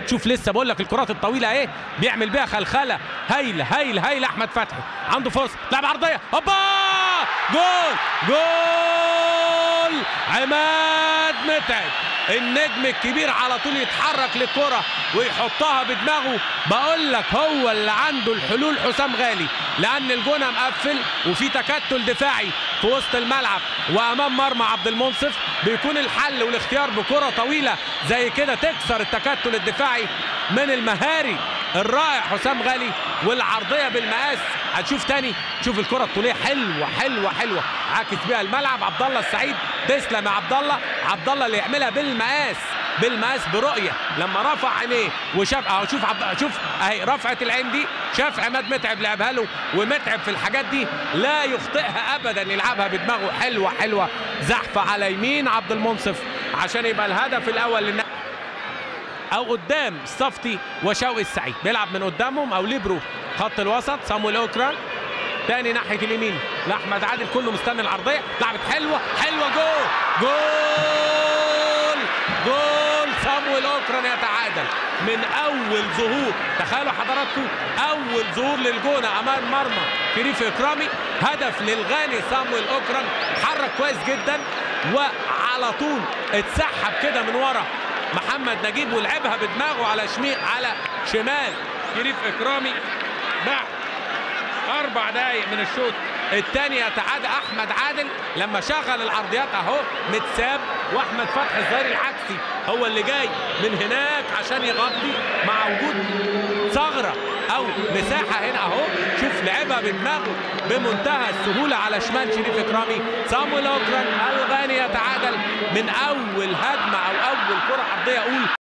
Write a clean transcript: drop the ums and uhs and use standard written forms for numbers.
شوف لسه بقول لك الكرات الطويله اهي بيعمل بيها خلخله هايله هايله هايله. احمد فتحي عنده فرصه، لعب عرضيه، هوبا جول جول. عماد متعب النجم الكبير على طول يتحرك للكره ويحطها بدماغه. بقول لك هو اللي عنده الحلول حسام غالي، لان الجونه مقفل وفي تكتل دفاعي في وسط الملعب وامام مرمى عبد المنصف. بيكون الحل والاختيار بكره طويله زي كده تكسر التكتل الدفاعي من المهاري الرائع حسام غالي، والعرضيه بالمقاس. هتشوف تاني، شوف الكره الطوليه حلوه حلوه حلوه، عاكس بيها الملعب عبد الله السعيد. تسلم يا عبد الله، عبد الله اللي يعملها بالمقاس برؤيه لما رفع عينيه وشاف اهو. شوف اهي رفعه العين دي، شاف عماد متعب لعبها له، ومتعب في الحاجات دي لا يخطئها ابدا، يلعبها بدماغه حلوه حلوه. زحفه على يمين عبد المنصف عشان يبقى الهدف الاول او قدام الصفتي وشوقي السعيد. بيلعب من قدامهم او ليبرو خط الوسط صامويل اوكران، تاني ناحيه اليمين لاحمد عادل، كله مستني العرضيه. لعبت حلوه حلوه، جول صامويل اوكران يتعادل من اول ظهور. تخيلوا حضراتكم اول ظهور للجونه امام مرمى شريف اكرامي، هدف للغاني صامويل اوكران. حرك كويس جدا وعلى طول اتسحب كده من ورا محمد نجيب ولعبها بدماغه على شمال شريف اكرامي. بعد 4 دقايق من الشوط الثاني يتعادل احمد عادل لما شغل العرضيات اهو متساب، واحمد فتحي الظهير العكسي هو اللي جاي من هناك عشان يغطي مع وجود ثغره او مساحه هنا اهو. شوف لعبها بدماغه بمنتهى السهوله على شمال شريف اكرامي. صامويل اوكران الغاني يتعادل من اول هجمه او اول كره عرضيه اقول